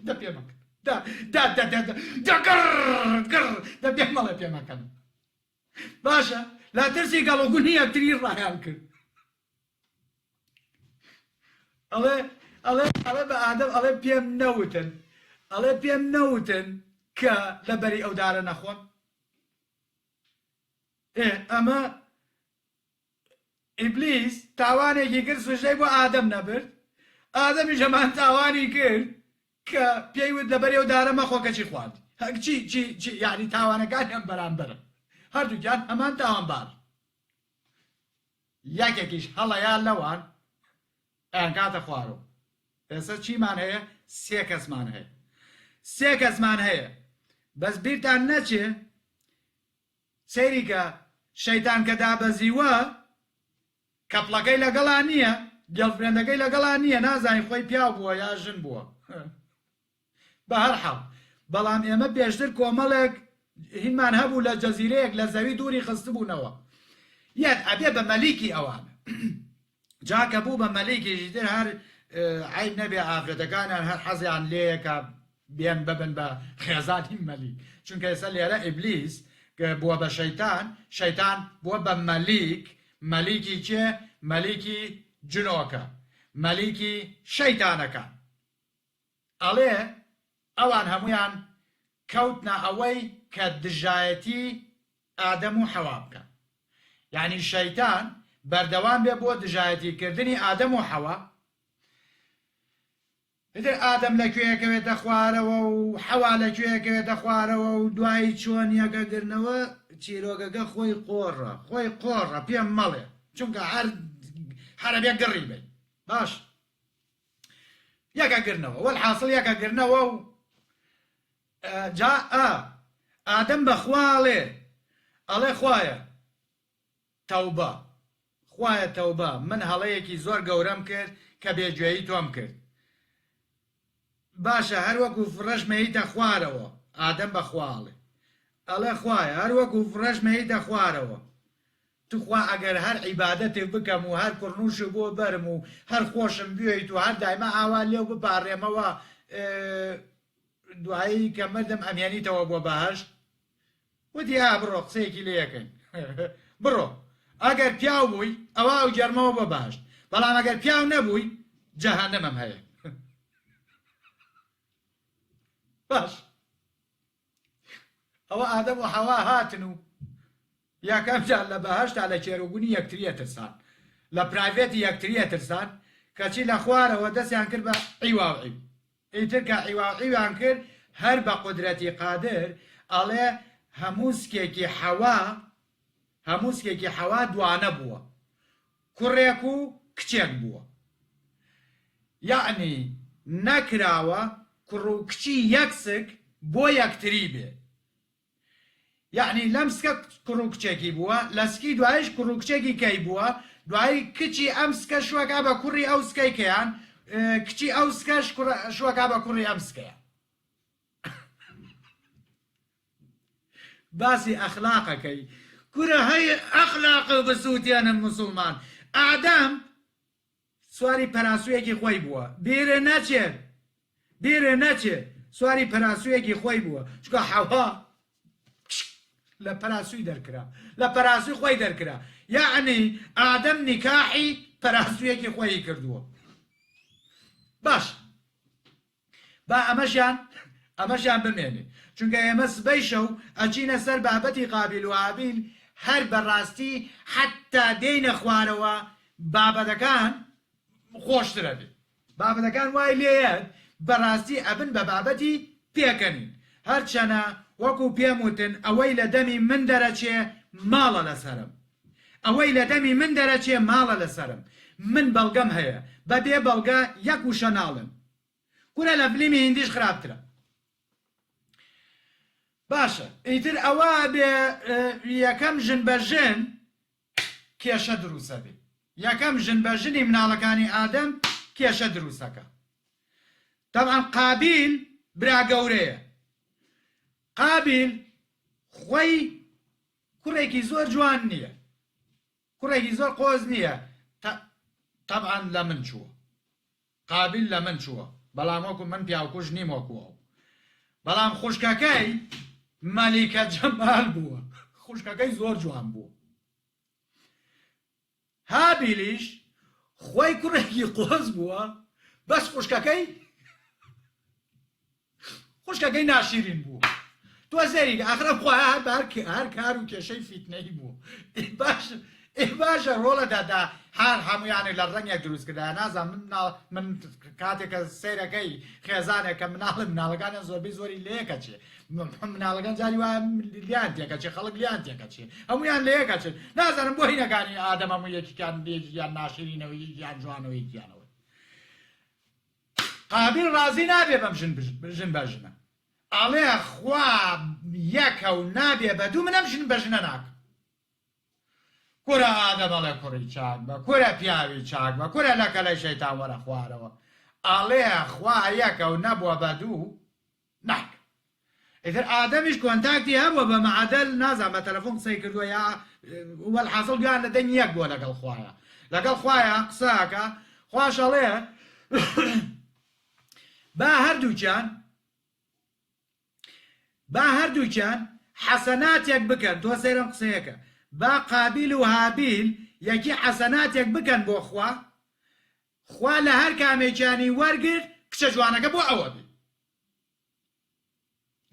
دە پێ مەکە دە پێ مەڵێ پێ مەکەن باشە لا ترسی گەڵوگونی یەکتری ڕایان کرد ئەڵێ بە ئادەم ئەڵێ پێم نەوتن کە لەبەری ئەو دارە نەخۆن ئەمە ئیبلیس تاوانێکی کرد سوژەی بۆ ئادەم نەبرد ئادەمی ژەمان تاوانی کرد کە پێی وت لەبەری ئەو دارە مەخۆ کەچی خوارد چی یعنی تاوانەکانیان بەرامبەرە هەردووکیان هەمان تاوانبار یەکێکیش هەڵەیان لەوان ئەیان کاتە خوارەوە ئێستا چیمان هەیە سێ کەسمان هەیە بەس بیرتان نەچێ سەیری کە شەیتان کە دابەزیوە کەپڵەکەی لەگەڵان نییە گەڵفرێندەکەی لەگەڵان نییە نازانی خۆی پیاو بووە یا ژن بووە بە هەر حاڵ بەڵام ئێمە پێشتر کۆمەڵێک هینمان هەبوو لە جەزیرەیەک لە زەوی دووری خستبوونەوە یەک ئەبێ بە مەلیکی ئەوانە جاکە بوو بە مەلیکیشی تر هەر عیب نەبێ ئافرەتەکانیان هەر حەزیان لێیەکە بێن ببن بە خێزانی مەلیک چونکە ئێستا لێرە ئیبلیس بووە بە شەیتان بووە بە مەلیکی چێ مەلیکی جنۆکە مەلیکی شەیتانەکە ئەڵێ ئەوان هەمویان کەوتنە ئەوەی کە دژایەتی ئادەم و حەوا بکە یعنی شەیتان بەردەوام بێ بۆ دژایەتیکردنی ئادەم و حەوا ئیتر ئادەم لەکوێیەکەوێتە خوارەوە و حەوا لەکوێیەکەوێتە خوارەوە و دوایی چۆن یەکەگرنەوە چیرۆگەکە خۆی قۆڕە پێم مەڵێ چونکە هەرە بێ گڕی بێت باش یەکەگرنەوە والحاصل یەکەگرنەوە و جا ئادەم بەخواڵێ ئەڵێ خوایە تەوبە من هەڵەیەکی زۆر گەورەم کرد کە بێگوێیی تۆم کرد باشە هەروەکو فڕەشمەیتە خوارەوە ئادەم بەخواڵێ ئەڵێ خوایە هەروەکو فڕەشمەیتە خوارەوە توخوا ئەگەر هەر عیبادەتێ بکەم و هەر کوڕنووش بۆ بەرم و هەر خۆشم بوێیت و هەر دایمە ئاوا لێو بپارڕێمەوە دوایی کە مردم ئەمێنیتەوە بۆ بەهەشت وتی بڕۆ قسەیەکی لێ یەکەین بڕۆ ئەگەر پیاو بووی ئەوە ئەو جەرمەوە بۆ بەهەشت بەڵام ئەگەر پیاو نەبووی جەهەنەمەم هەیە باش ئەوە ئادەم و حەوا هاتن و یاکەم جار لە بەهەشتا لە کێروبوونی یەکتریە ترسان لە پرایڤێتی یەکتریە ترسان کەچی لە خوارەوە دەستیان کرد بە عیواعیب ئیتر کە عیواعیبیان کرد هەر بە قودرەتی قادر ئەڵێ هەموو سکێکی حەوا دوانە بووە کوڕێک و کچێک بووە یعنی نەکراوە کوڕ و کچی یەکسک بۆ یەکتری بێ یعنی لەم سکە کوڕ و کچێکی بووە لە سکی دوایش کوڕ و کچێکی کەی بووە دوایی کچی ئەم سکە شوەکا بە کوڕی ئەو سکەی کەیان کچی ئەو سکەش شوەکا بە کوڕی ئەم سکەیە باسی ئەخلاقەکەی کورە هەی ئەخلاق بەسووتیانە مسلمان ئادەم سواری پەراسوویەکی خۆی بووە بێرە نەچێت سواری پەراسوویەکی خۆی بووە چکە حەوا لە پەراسووی دەرکرا لە پەراسووی خۆی دەرکرا یعنی ئادەم نیکاحی پەراسوویەکی خۆی کردووە باش با ئەمەشیان بمێنێ چونکە ئێمە سبەی شەو ئەچینە سەر بابەتی قابیل و هابیل هەر بەڕاستی حتا دێینە خوارەوە بابەتەکان خۆشترە بێت بابەتەکان وای لێیەت بەڕاستی ئەبن بە بابەتی پێکەنین هەرچەنە وەکو پێم وتن ئەوەی لە دەمی من دەرەچێ ماڵە لەسەرم ئەوەی لە دەمی من دەرەچێ ماڵە لەسەرم من بەڵگەم هەیە بەبێ بەڵگە یەک وشە ناڵم کورە لە فلیمی هندیش خراپترە باشە ئیتر ئەوە بێ یەکەم ژن بە ژن کێشە دروسە بێ یەکەم ژن بە ژنی مناڵەکانی ئادەم کێشە دروسەکە طبعا قابیل برا گەورەیە قابیل خۆی کوڕێکی زۆر جوان نییە کوڕێکی زۆر قۆز نییە طبعا لە من چووە قابیل لە من چووە بەڵام وەکو من پیاوکوژ نیم وەکووە بەڵام خوشکەکەی مەلیکە جەمال بووە خوشکەکەی زۆر جوان بوو هابیلیش خۆی کوڕێکی قۆز بووە بەس خوشکەکەی ناشیرین بوو تۆ زەریکە ئاخرە خۆیان هەر کار و کێشەی فیتنەی بوو باشە ڕۆڵەدادا هەر هەمویانێک لە ڕەنگێک دروست کردا نازان من کاتێکە سیرەکەی خێزانێکە مناڵەکانیان زۆربەی زۆری لەیەکە چێ مناڵەکان جاری وایە لیان تێکە چێ خەڵک لیان تێکە چێ هەمویان لەیەکە چێت نازانم بۆ هینەکانی ئادەم هەموو یەکیان یان ناشرینەوەی یان جوانەوەی گیانەوە قابیل ڕازی نابێ بەم ژن بە ژنە ئاڵێ خوا یەکە و نابێ بە دوو منەم ژن بە ژنە ناکە کورە ئادەمەڵێ کوڕی چاک بە کورە پیاوی چاک بە کورە لە کەلەی شەیتان وەرە خوارەوە ئاڵێ خوا یەکە و نەبووە بە دوو ناکە ئیتر ئادەمیش کۆنتاکتی هەبووە بە مەعەدەل نازان بە تەلەفۆن قسەی کردووە یا وەڵحاصڵ گویان لە دەنگ یەک بووە لەگەڵ خوایە قسەکە خوش ئەڵێ با هەردووکیان حەسەناتێک بکەن تۆ سەیرم قسەیەکە با قابیل و هابیل یەکی حەسەناتێک بکەن بۆ خوا لە هەر کامێکیانی وەرگرت کچە جوانەکە بۆ ئەوە بێ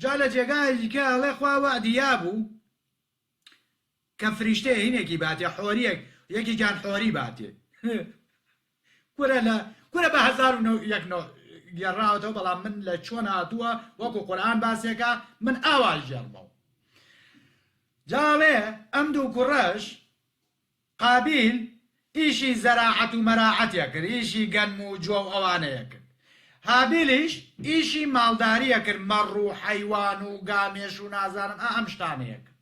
جا لە جێگایەکە ئەڵێ خوا وەعدیا بوو کە فریشتە هینێکی باتێ حۆریەک یەکێکیان حۆری باتێ کورە بە 1001 گێڕاوەتەوە بەڵام من لە چۆن هاتووە وەکو قورئان باسێکە من ئاوا ژێڕمەوە جاڵێ ئەم دوو کوڕەش قابیل ئیشی زەراعەت و مەراعەتێ کرد ئیشی گەنم و جۆ و ئەوانەیە کرد هابیلیش ئیشی ماڵداریە کرد مەڕ و حەیوان و گامێش و نازانم ئەم شتانەیە کرد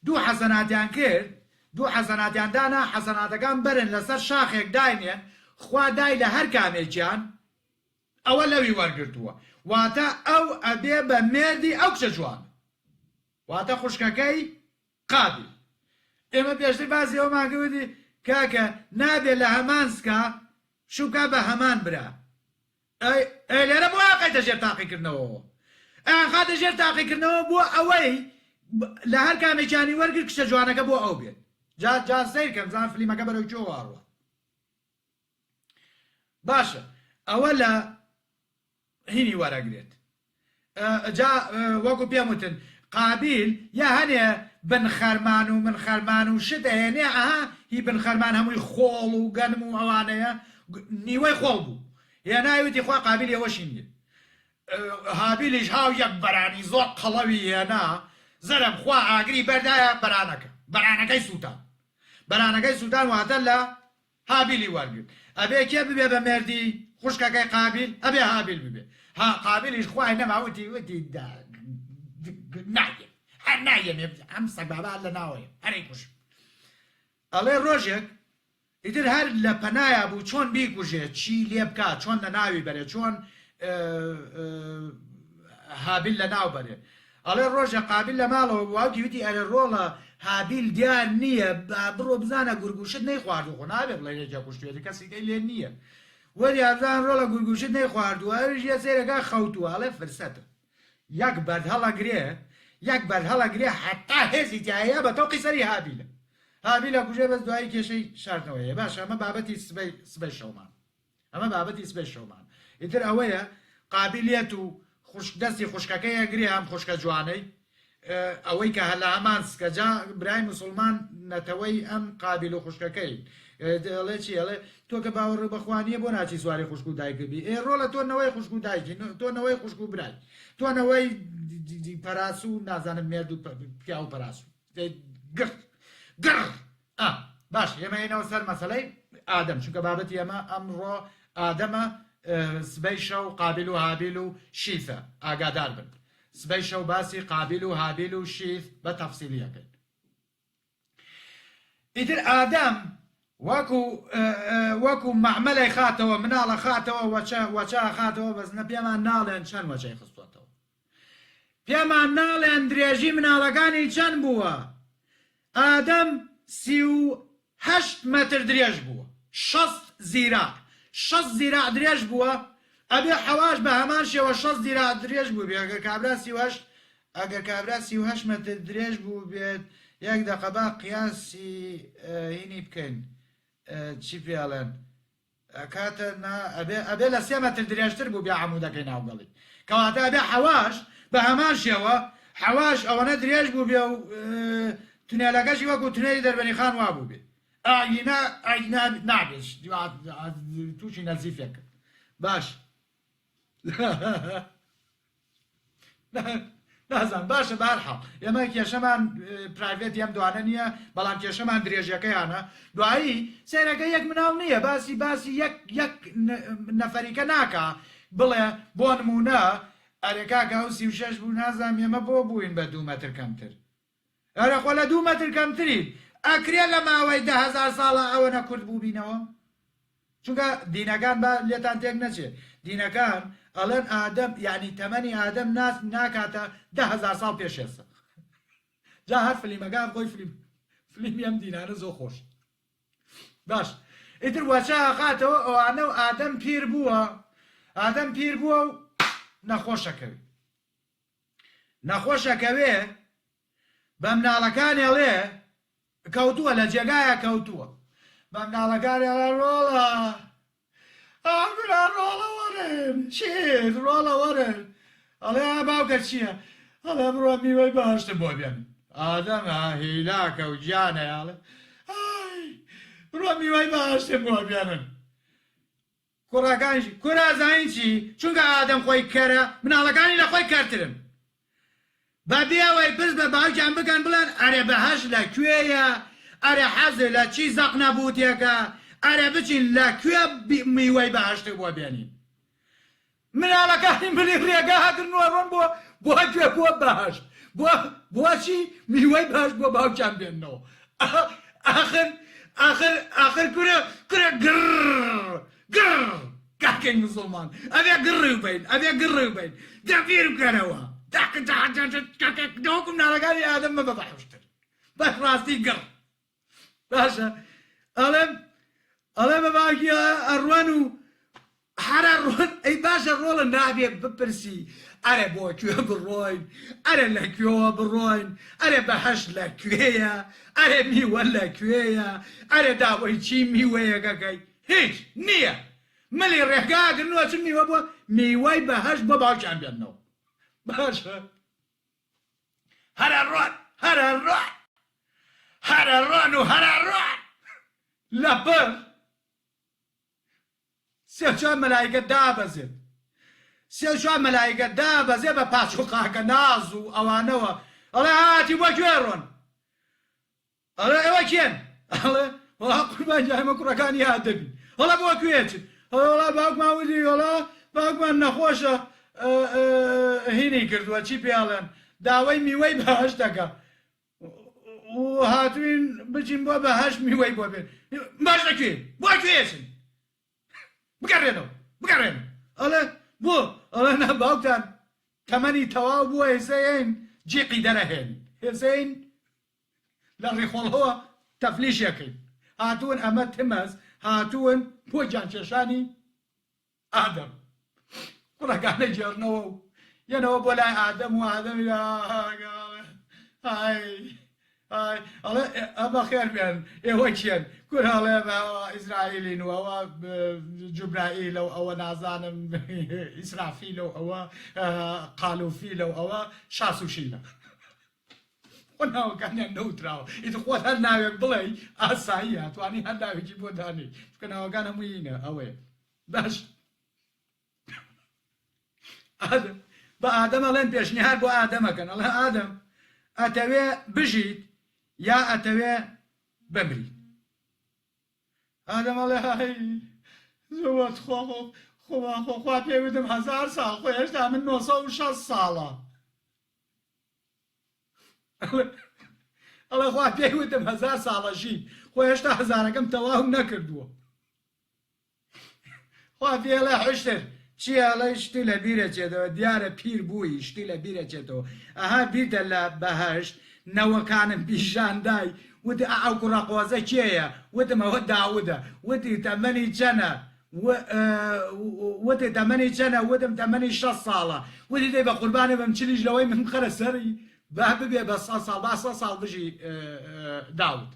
دوو حەسەناتیان کرد دوو حەسەناتیان دانا حەسەناتەکان بەرن لەسەر شاخێک داینێن خوا دای لە هەر کامێکیان ئەوە لەوی وەرگرتووە واتە ئەو ئەبێ بە مێردی ئەو کچە جوان واتە خوشکەکەی قابیل ئێمە پێشتر باسی ئەومان کردی کاکە نابێت لە هەمان سکا شوکا بە هەمان برا لێرە بۆ ئاقەیتە ژێر تاقیکردنەوە خاتە ژێر تاقیکردنەوە بۆ ئەوەی لە هەر کامێکیانی وەرگرت کچە جوانەکە بۆ ئەو بێت جا سەیرکەم زان فلیمەکە بەرەو جۆ واڕوە باشە ئەوە لە هینی وەرەگرێت جا وەکو پێم وتن قابیل یا هەنێ بنخەرمان و منخەرمان و شت هێنێ ئەها هی بنخەرمان هەمووی خۆڵ و گەنم و ئەوانەیە نیوەی خۆڵ بوو هێناویتی خوا قابیل ئەوەشی نیە هابیلیش هاو یەک بەرانی زۆر قەڵەوی هێنا زەرم خوا ئاگری بەردایە بەرانەکەی سووتان واتە لە هابیلی وەرگرت ئەبێ کێ ببێ بە مێردی خوشکەکەی قابیل ئەبێ هابیل ببێ قابیلیش خوای نەماوتی وتی نایە هەر نایە ئەم سەگ بابا لە ناوەیە هەرەی کوش ئەڵێ ڕۆژێک ئیتر هەر لە پەنایە بوو چۆن بیکوژێ چی لێ بکات چۆن لە ناوی بەرێ چۆن هابیل لە ناو بەرێ ئەڵێ ڕۆژە قابل لە ماڵەوە واوکی وتی ئەرە ڕۆڵە هابیل دیار نییە بڕۆ بزانە گورگوشت نەی خواردو خۆ نابێ بڵێ لێجا کوشتێتی کەسیکەی لێ نییە وەری ئازان ڕۆڵە گورگوشت نەی خواردووە ئەوژە سێرەکە خەوتووە ئەڵێ فرسەتە یەک بەرهەڵەگرێ حتا هێزی تایە بە تۆقی سەری هابیلە هابیلە کوژێ بەس دوای کێشەی شاردنەوەیە باش ئەمە بابەتی سبەی شەومان ئەمە بابەتی سبەی شەومان ئیتر ئەوەیە قابلیت و دەستی خوشکەکەی ئەگری ئەم خوشکە جوانەی ئەوەی کە هەلا هەمان سکەجا برای مسلمان نەتەوەی ئەم قابل و خوشکەکەی دەڵێ چی ئەڵێ تۆ کە باوەڕ بەخوانیە بۆ ناچی سواری خوشک و دایکبی ئێ ڕۆڵە تۆنەوەی خوشک و دایکی تۆنەوەی خوشک و برای تۆنەوەی پەراس و نازانم مێرد و پیا و پەراس گڕ باش ئێمەینەوە سەر مەسەلەی ئادەم چونکە بابەتی ئەمە ئەمڕۆ ئادەمە سبەی شەو قابل و هابیل و شیثە ئاگادار بن سبەی شەو باسی قابل و هابیل و شیث بە تەفسیلیەکەن ئیتر ئادەم وەکو مەعمەلەی خاتەوە مناڵە خاتەوە وەچە خاتەوە بەزنە پێمان ناڵێن چەند وەچەی خستوەتەوە پێمان ناڵێن درێژی مناڵەکانی چەند بووە ئادەم 38 مەتر درێژ بووە 6 زیراع درێژ بووە ئەبێ حەواش بە هەمان شێوە 6 زیراع درێژ بوو بێ ئەگەر کابرا 38 مەتر درێژ بوو بێت یەک دەقەبا قیاسی هینی بکەین چی پێڵێن کاتە ئەبێ لە 3 مەتر درێژتر بوو بێ عەموودەکەی ناوگەڵی کەواتە ئەبێ حەواش بە هەمان شێوە حەواش ئەوەنە درێژ بوو بێ و تونێلەکەشی وەکو تونێلی دەربەنی خان وا بوو بێ ئاینا نابێت تووشی نەزیفێکە باش نازان باشە بەهەرحاڵ ئێمە کێشەمان پرایڤێت یەم دوانە نییە بەڵام کێشەمان درێژەکەیانە دوایی سێرەکە یەک مناڵ نییە باسی یەک نەفەریکە ناکە بڵێ بۆ نمونە ئەرێکاکە ئەو 36 بوو نازانم ئێمە بۆ بووین بە 2 مەتر کەمتر ئەرە خۆ لە 2 مەتر کەمترین ئەکرێ لە ماوەی 10,000 ساڵە ئەوە نەکورد بوو بینەوە چونکە دینەکان بە لێتان تێک نەچێت دینەکان ئەڵێن ئادەم یعنی تەمەنی ئادەم ناکاتە 10,000 ساڵ پێشێسە جا هەر فلیمەکان خۆی فلیمی ئەم دینانە زۆر خۆش باش ئیتر وەچە ئاقاتەوە ئەوانە و ئادەم پیر بووە و نەخۆشەکەوێ بە مناڵەکانی ئەڵێ کەوتووە لە جێگایە کەوتووە بە مناڵەکانی ئەڵێ ڕۆڵە وەرن چیت ڕۆڵە وەرن ئەڵێ باوکە چییە ئەڵێ بڕۆ میوەی بەهەشتم بۆ بێن ئادەمە هیلاکە و گیانە ئاڵێ بڕۆ میوەی بەهەشتم بۆ بێنن کوڕەکانیشی کورازانی چی چونکە ئادەم خۆی کەرە مناڵەکانی لە خۆی کەرترن بە بێوەی پرس بە باوکیان بکەن بڵێن ئەرێ بەهەشت لەکوێیە ئەرێ حەزێ لە چی زەق نەبووتێکە ئەرێ بچین لەکوێ میوەی بەهەشتێک بۆ بێنین مناڵەکانی بلی ڕێگا هەگرنووە ڕۆن بۆ کوێ بۆ بەهەشت بۆچی میوەی بەهەشت بۆ باوکیان بێننەوە ئاخر کورە گڕ کاکەی مسڵمان ئەبێ گڕی بین دەبیر بکەنەوە دەوەکم ناڵەکانی ئادەم مە بە بەهەشتر باش ڕاستی گڕ باشە ئەڵێ بە باوکی ئەڕوان و هەرە ڕۆن ئەی باشە ڕۆڵە نابێ بپرسی ئەرێ بۆ کوێ بڕۆین ئەرێ لەکوێوە بڕۆین ئەرێ بەهەشت لەکوێیە ئەرێ میوە لەکوێیە ئەرێ داوای چی میوەیەکەکەی هیچ نییە ملی ڕێگاگرنەوە چ میوە بووە میوەی بەهەشت بۆ باوکیان بێننەوە باشە هەرە ڕۆن و هەرە ڕۆن لەبەر سێ چوار مەلایکە دابەزێ بە پاچوقاکە ناز و ئەوانەوە ئەڵێ هاتی بۆ کوێ ڕۆن ئەڵێ ئێوە کێن ئەڵێ قوربان جایمە کوڕەکانی ئادەمی هەڵە بۆ کوێچن هەڵە باوکمان وتی هەڵە باوکمان نەخۆشە هینی کردووە چی پێڵێن داوای میوەی بەهەشت دەکە هاتوین بچین بۆ بەهەشت میوەی بۆ بێن باش دەکوێن بۆ کوێچن بگەڕێنەوە ئەڵێ بۆ ئەڵێ باوکتان تەمەنی تەواو بووە ئێستا جێقی دەرەهێن هێزین لە ڕێخۆڵەوە تەفلیشەکەین هاتوون ئەمە تمەز هاتوون بۆ جانکێشانی ئادەم کوڕەکانە جێڕنەوە و یەنەوە بۆ لای ئادەم و ئادەم ئەڵێ ئەمە خێر بێن ئێوە چێن کور هەڵێ ئیزرائیلین و ئەوە جوبرائیل و ئەوە نازانم ئیسرافیل و ئەوە قالوفیل و ئەوە شاسوشیلە خۆ ناوەکانیان نەوتراوە ئیتر خۆت هەر ناوێک بڵێ ئاساییە توانی هەر ناوێکی بۆ دانی چکە ناوەکان هەموویینە ئەوەیە باش بە ئادەم ئەڵێن پێشنیار بۆ ئادەمەکەن ئەڵێ ئادەم ئەتەوێ بژیت یا ئەتەوێ بمریت ئادەم ئەڵێ زۆوەت خۆ پێوتم 1000 ساڵ خۆ هێشتا من 960 ساڵە ئەڵێ خوا پێوتم 1000 ساڵە ژین خۆ هێشتا هەزارەکەم تەواو نەکردووە خوا پێڵێ حشتر چیە ئەڵێ شتی لە بیرە چێتەوە دیارە پیر بووی شتی لە بیرە چێتەوە ئەها بیردە لە بەهەشت نەوەکانم پیشاندای وتی ئەو کوڕەقۆزە کێیە وتم ئەوە داودە وتی تەمەنی چەنە وتی تەمەنی چەنە وتم تەمەنی 6 ساڵە وتی دەی بە قوربانێ بەم چلیش لەوەی من خەرە سەری با ببێ بە 100 ساڵ با 100 ساڵ بژی داود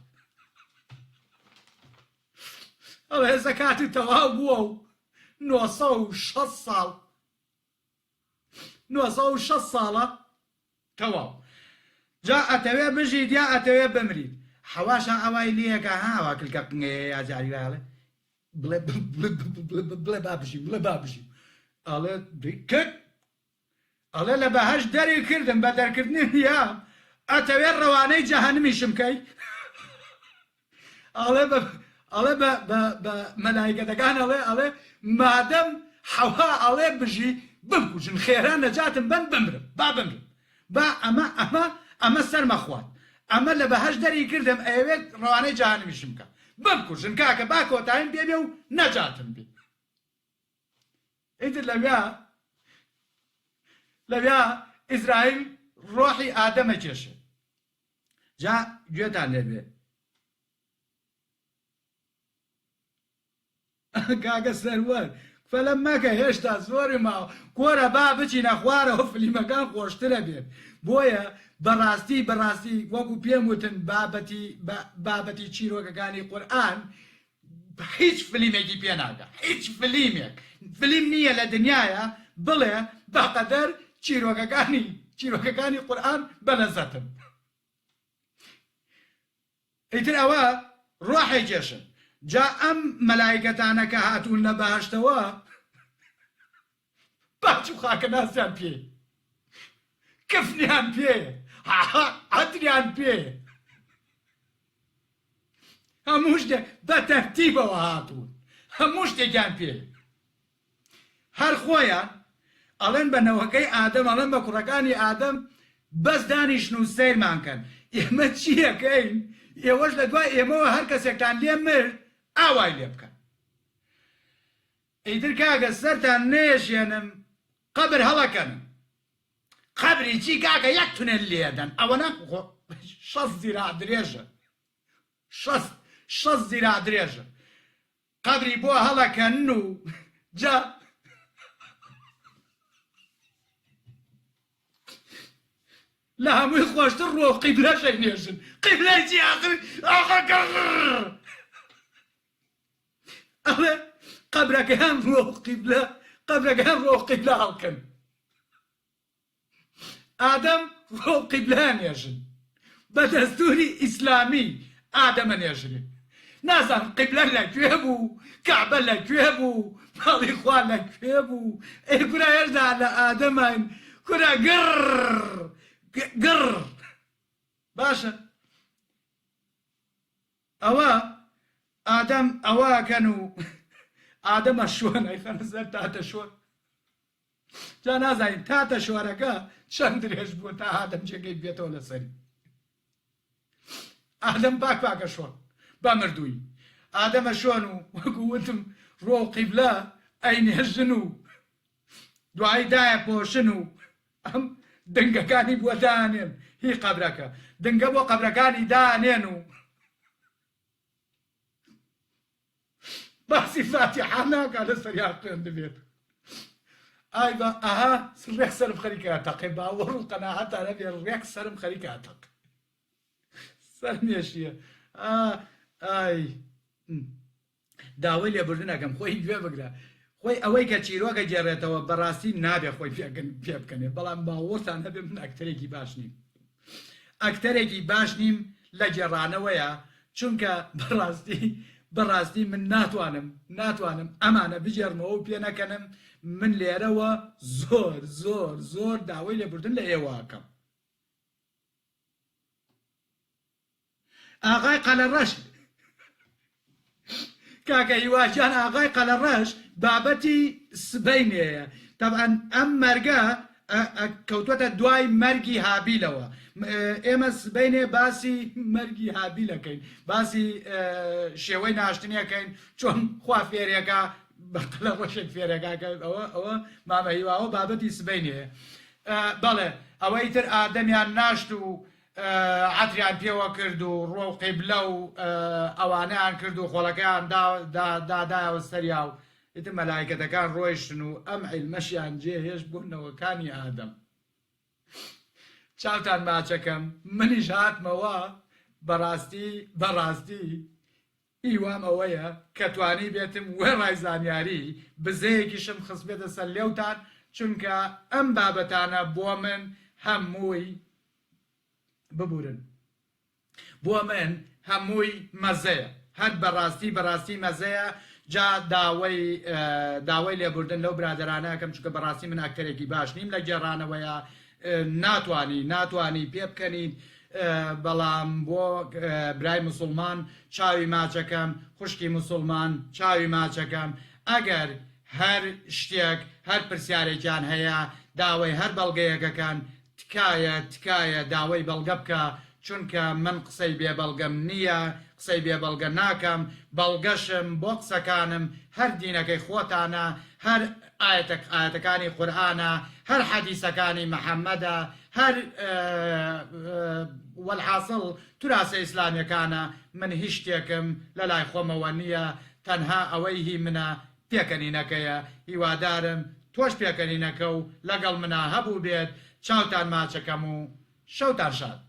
ئەڵێ هێزە کاتی تەواو بووە و 960 ساڵ 960 ساڵە تەواو جا ئەتەوێ بژیت یا ئەتەوێ بمریت حەواشە ئەوای لێکە هاوا کلکە یاجاریواڵێ بڵێ بابژی بڵێ بابژی ئەڵێ کرد ئەڵێ لە بەهەشت دەری کردم بە دەرکردنی یا ئەتەوێ ڕەوانەی جەهەنمیشم کەی ئەڵێ بە مەلایکەتەکان ئەڵێ مادەم حەوا ئەڵێ بژی بمکوژن خێران نەجاتم بن بمرم با بمرم با ئەمە سەرمە خوات ئەمە لە بەهەشت دەری کردم ئەوێت ڕەوانەی جەهەنمیشم کە بمکوژن کاکە با کۆتاییم پێبێ و نەجاتم بێ ئیتر لەویا ئیزرائیل ڕۆحی ئادەمە کێشێ جا گوێتان لێبێ کاکە سەروەر فەلەم مەکە هێشتا زۆری ماوە کۆرە با بچینە خوارەوە فلیمەکان خۆشترە بێت بۆیە بەڕاستی وەکو پێم وتن بابەتی چیرۆکەکانی قورئان هیچ فلیمێکی پێ ناکە هیچ فلیم نییە لە دنیاە بڵێ بەقەدەر چیرۆکەکانی قورئان بەنەزەتن ئیتر ئەوە ڕۆحی کێشن جا ئەم مەلایکەتانە کە هاتوون لە بەهەشتەوە باچ و خاکە ناسیان پێ کفنیان پێ عەتریان پێ هەموو شتێک بە تەرتیبەوە هاتوون هەموو شتێکیان پێ هەر خۆیان ئەڵێن بە نەوەکەی ئادەم ئەڵێن بە کوڕەکانی ئادەم بەس دانیشن و سەیرمان کەن ئێمە چیەکەین ئێوەش لە دوای ئێمەوە هەر کەسێکتان لێ مرد ئاوای لێ بکەن ئیتر کاکە سەرتان نێژێنم قەبر هەڵەکەنم قەبری چی کاکە یەک تونێل لێدەن ئەوە نەخۆ 6 زیرا درێژە 6 زیرا درێژە قەبری بۆ هەڵەکەن و جا لە هەمووی خۆشتر ڕۆ قیبلەشەی نێژن قیبلەی چی ئاخر ئەڵێ قەبرەکەیان ڕۆ قیبلە هەڵکەن ئادەم ڕۆ قیبلە نێژن بە دەستوری ئیسلامی ئادەمە نێژرێ نازانم قیبلە لەکوێ بوو کەعبە لەکوێ بوو ماڵی خوا لەکوێ بوو ئەی کورا هێشتا لە ئادەمان کورا گڕ باشە ئەوە ئادەم ئەوەکەن و ئادەمە شوۆن ئەیخەنە سەر تاتە شۆر جا نازانین تاتە شۆرەکە چەند درێژ بووە تا ئادەم جێگەی بێتەوە لەسەری ئادەم پاکە شۆن بە مردووی ئادەمە شۆن و وەکو وتم ڕۆ قیبلە ئەینێژن و دوایی دایە پۆشن و ئەم دنگەکانی بووە دانێن هی قەبرەکە دنگە بۆ قەبرەکانی دانێن و باسی فاتحە ناکا لە سەریان خوێند بێت ئای بە ئەها ڕێک سەرم خەریکە تەقێ باوەڕ و قەناعەتە نەبێ ڕێک سەرم خەریکە تەق سەر مێشیە ئای داوای لێبوردن ئەەکەم خۆی گوێ بگرە خۆی ئەوەی کە چیرۆکە گێڕێتەوە بەڕاستی نابێ خۆی پێ بکەنێ بەڵام باوەڕتان هەبێ من ئەکتەرێکی باش نیم ئەکتەرێکی باش نیم لە گێڕانەوەیە چونکە بەڕاستی من ناتوانم ئەمانە بجێڕمەوە و پێ نەکەنم من لێرەوە زۆر داوای لێبوردن لە ئێوەکەم ئاغای قەلەڕەش کاکە هیواجان ئاغای قەلەڕەش بابەتی سبەینەیە طبعا ئەم مەرگە کەوتوەتە دوای مەرگی هابیلەوە ئێمە سبەینێ باسی مەرگی هابیلەکەین باسی شێوەی ناشتنیەکەین چۆن خوا فێرێکە بە قەلەڕەشێک فێرەکە ئەوە مامە هیواوە بابەتی سبەینەیە بەڵێ ئەوەی تر ئادەمیان ناشت و عەتریان پێوە کرد و ڕۆ و قیبلە و ئەوانەیان کرد و خۆڵەکەیان دادایەوە سەریا و ئیتر مەلایکەتەکان ڕۆیشتن و ئەم عیلمەشیان جێهێش بوونەوەکانی ئادەم چاوتان ماچەکەم منیش هاتمەوە بەڕاستی هیوام ئەوەیە کە توانی بێتم وێ ڕای زانیاری بزەیەکیشم خستبێتە سەر لێوتان چونکە ئەم بابەتانە بۆ من هەمووی ببورن بۆ من هەمووی مەزەیە هەر بەڕاستی مەزەیە جا داوای لێبوردن لەو برادرانەکەم چونکە بەڕاستی من ئەکتەرێکی باش نیم لە گێڕانەوەیە ناتوانی پێ بکەنین بەڵام بۆ برای مسلمان چاوی ماچەکەم خوشکی مسلمان چاوی ماچەکەم ئەگەر هەر شتێک هەر پرسیارێکیان هەیە داوای هەر بەڵگەیەکەکان تکایە داوای بەڵگە بکە چونکە من قسەی بێبەڵگەم نییە قسەی بێبەڵگە ناکەم بەڵگەشم بۆ قسەکانم هەر دینەکەی خۆتانە هەر ئاەتەکانی قورئانە هەر حەدیسەکانی محەممەدە هەر وەلحاصڵ توراسە ئیسلامیەکانە من هیچ شتێکم لە لای خۆمەوە نییە تەنها ئەوەی هی منە پێکەنینەکەیە هیوادارم تۆش پێکەنینەکە و لەگەڵ منە هەبوو بێت چاوتان ماچەکەم و شەوتان شاد